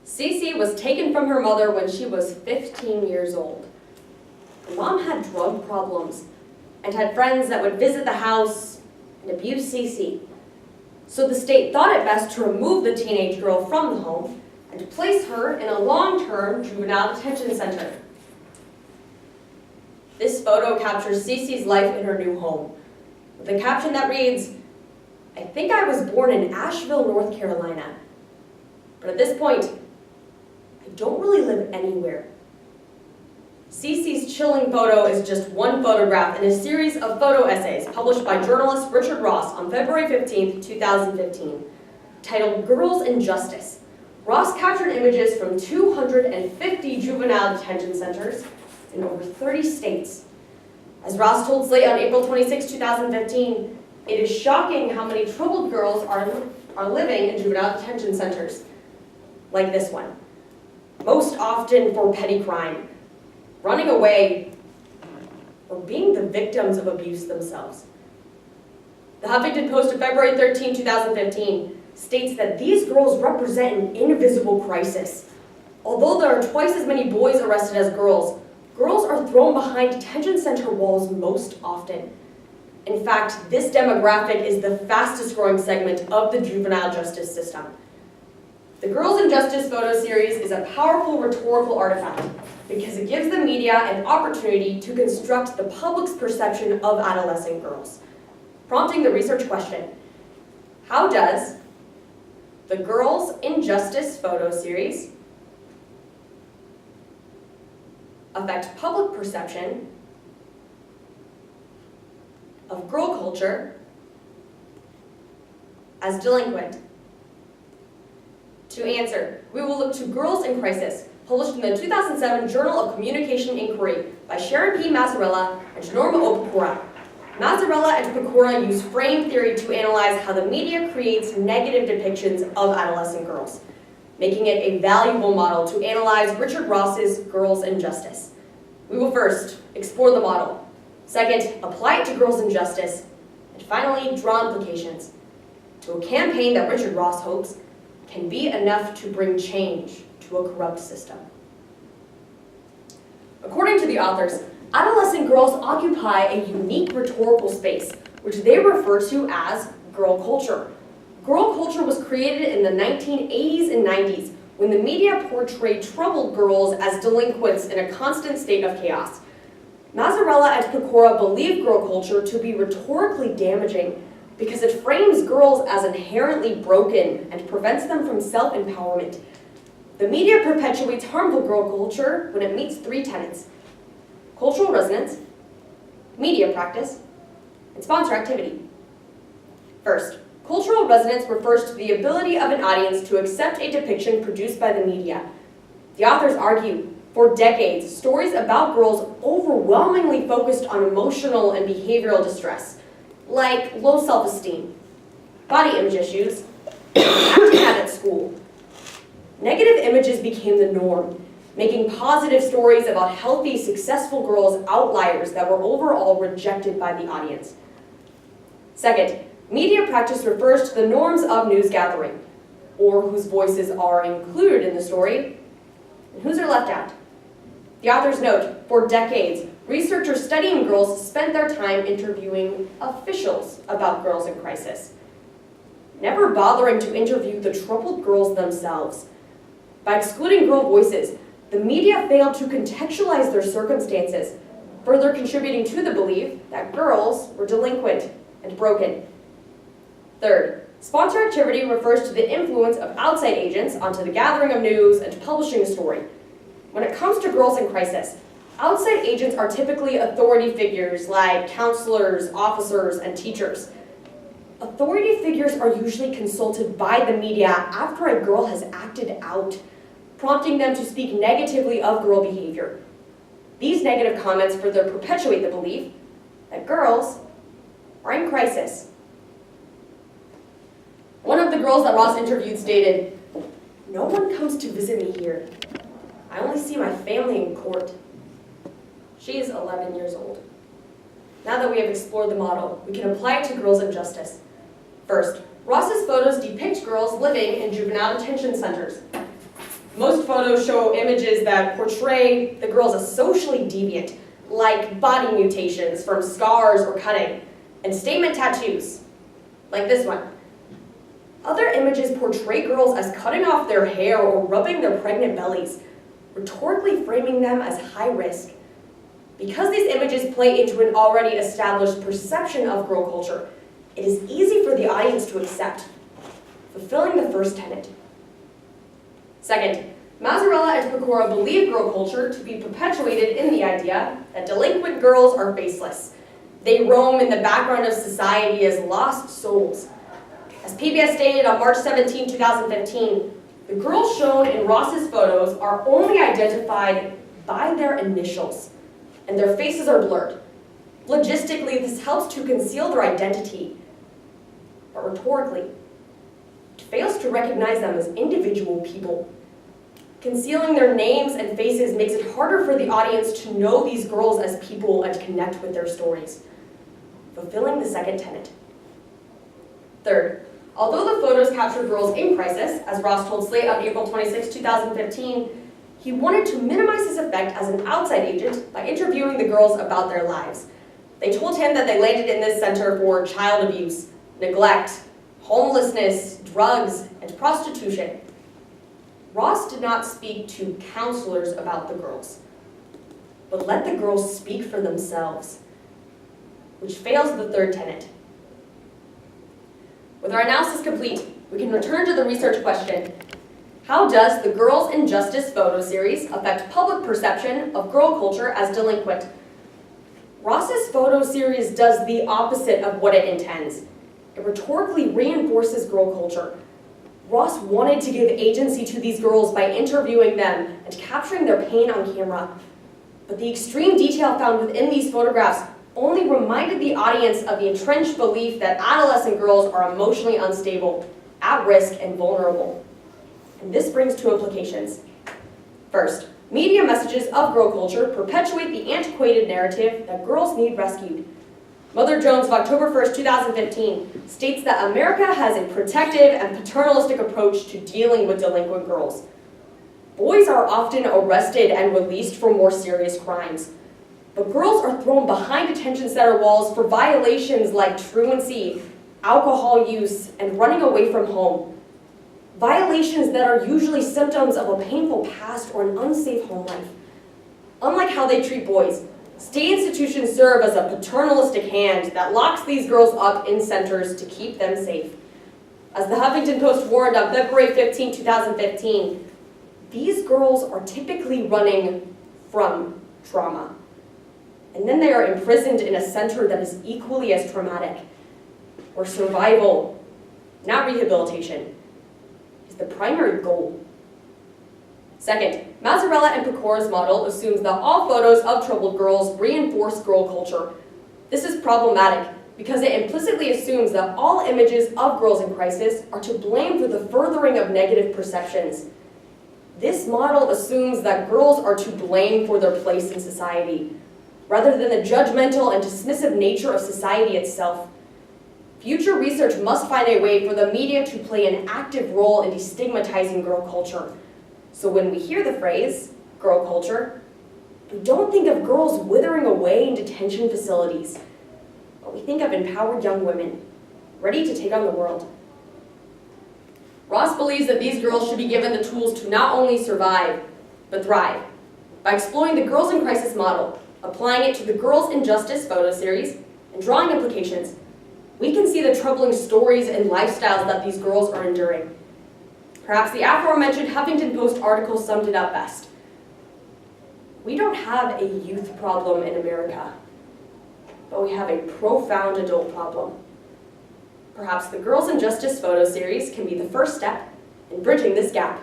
Cece was taken from her mother when she was 15 years old. Her mom had drug problems and had friends that would visit the house and abuse Cece. So the state thought it best to remove the teenage girl from the home and to place her in a long-term juvenile detention center. This photo captures Cece's life in her new home, with a caption that reads, "I think I was born in Asheville, North Carolina. But at this point, I don't really live anywhere." Cece's chilling photo is just one photograph in a series of photo essays published by journalist Richard Ross on February 15, 2015, titled "Girls in Justice." Ross captured images from 250 juvenile detention centers in over 30 states. As Ross told Slate on April 26, 2015, it is shocking how many troubled girls are living in juvenile detention centers, like this one, most often for petty crime, running away, or being the victims of abuse themselves. The Huffington Post of February 13, 2015 states that these girls represent an invisible crisis. Although there are twice as many boys arrested as girls, girls are thrown behind detention center walls most often. In fact, this demographic is the fastest growing segment of the juvenile justice system. The Girls in Justice photo series is a powerful rhetorical artifact because it gives the media an opportunity to construct the public's perception of adolescent girls, prompting the research question, how does the Girls in Justice photo series affect public perception of girl culture as delinquent? To answer, we will look to Girls in Crisis, published in the 2007 Journal of Communication Inquiry by Sharon P. Mazzarella and Norma O. Pecora. Mazzarella and Pecora use frame theory to analyze how the media creates negative depictions of adolescent girls, making it a valuable model to analyze Richard Ross's Girls in Justice. We will first explore the model, second, apply it to Girls in Justice, and finally, draw implications to a campaign that Richard Ross hopes can be enough to bring change to a corrupt system. According to the authors, adolescent girls occupy a unique rhetorical space, which they refer to as girl culture. Girl culture was created in the 1980s and 90s when the media portrayed troubled girls as delinquents in a constant state of chaos. Mazzarella and Pecora believe girl culture to be rhetorically damaging because it frames girls as inherently broken and prevents them from self-empowerment. The media perpetuates harmful girl culture when it meets three tenets: cultural resonance, media practice, and sponsor activity. First, cultural resonance refers to the ability of an audience to accept a depiction produced by the media. The authors argue, for decades, stories about girls overwhelmingly focused on emotional and behavioral distress, like low self-esteem, body image issues, acting out at school. Negative images became the norm, making positive stories about healthy, successful girls outliers that were overall rejected by the audience. Second, media practice refers to the norms of news gathering, or whose voices are included in the story, and whose are left out. The authors note, for decades, researchers studying girls spent their time interviewing officials about girls in crisis, never bothering to interview the troubled girls themselves. By excluding girl voices, the media failed to contextualize their circumstances, further contributing to the belief that girls were delinquent and broken. Third, sponsor activity refers to the influence of outside agents onto the gathering of news and publishing a story. When it comes to girls in crisis, outside agents are typically authority figures like counselors, officers, and teachers. Authority figures are usually consulted by the media after a girl has acted out, prompting them to speak negatively of girl behavior. These negative comments further perpetuate the belief that girls are in crisis. One of the girls that Ross interviewed stated, "No one comes to visit me here. I only see my family in court." She is 11 years old. Now that we have explored the model, we can apply it to Girls in Justice. First, Ross's photos depict girls living in juvenile detention centers. Most photos show images that portray the girls as socially deviant, like body mutations from scars or cutting, and statement tattoos, like this one. Other images portray girls as cutting off their hair or rubbing their pregnant bellies, rhetorically framing them as high risk. Because these images play into an already established perception of girl culture, it is easy for the audience to accept, fulfilling the first tenet. Second, Mazzarella and Pecora believe girl culture to be perpetuated in the idea that delinquent girls are faceless. They roam in the background of society as lost souls. As PBS stated on March 17, 2015, the girls shown in Ross's photos are only identified by their initials, and their faces are blurred. Logistically, this helps to conceal their identity, but rhetorically, it fails to recognize them as individual people. Concealing their names and faces makes it harder for the audience to know these girls as people and connect with their stories, fulfilling the second tenet. Third, although the photos capture girls in crisis, as Ross told Slate on April 26, 2015, he wanted to minimize his effect as an outside agent by interviewing the girls about their lives. They told him that they landed in this center for child abuse, neglect, homelessness, drugs, and prostitution. Ross did not speak to counselors about the girls, but let the girls speak for themselves, which fails the third tenet. With our analysis complete, we can return to the research question: how does the Girls in Justice photo series affect public perception of girl culture as delinquent? Ross's photo series does the opposite of what it intends. It rhetorically reinforces girl culture. Ross wanted to give agency to these girls by interviewing them and capturing their pain on camera. But the extreme detail found within these photographs only reminded the audience of the entrenched belief that adolescent girls are emotionally unstable, at risk, and vulnerable. And this brings two implications. First, media messages of girl culture perpetuate the antiquated narrative that girls need rescued. Mother Jones of October 1st, 2015 states that America has a protective and paternalistic approach to dealing with delinquent girls. Boys are often arrested and released for more serious crimes, but girls are thrown behind detention center walls for violations like truancy, alcohol use, and running away from home. Violations that are usually symptoms of a painful past or an unsafe home life. Unlike how they treat boys, state institutions serve as a paternalistic hand that locks these girls up in centers to keep them safe. As the Huffington Post warned on February 15, 2015, these girls are typically running from trauma. And then they are imprisoned in a center that is equally as traumatic, where survival, not rehabilitation, is the primary goal. Second, Mazzarella and Pecora's model assumes that all photos of troubled girls reinforce girl culture. This is problematic because it implicitly assumes that all images of girls in crisis are to blame for the furthering of negative perceptions. This model assumes that girls are to blame for their place in society, rather than the judgmental and dismissive nature of society itself. Future research must find a way for the media to play an active role in destigmatizing girl culture. So when we hear the phrase, girl culture, we don't think of girls withering away in detention facilities, but we think of empowered young women, ready to take on the world. Ross believes that these girls should be given the tools to not only survive, but thrive. By exploring the Girls in Crisis model, applying it to the Girls in Justice photo series, and drawing implications, we can see the troubling stories and lifestyles that these girls are enduring. Perhaps the aforementioned Huffington Post article summed it up best. We don't have a youth problem in America, but we have a profound adult problem. Perhaps the Girls in Justice photo series can be the first step in bridging this gap.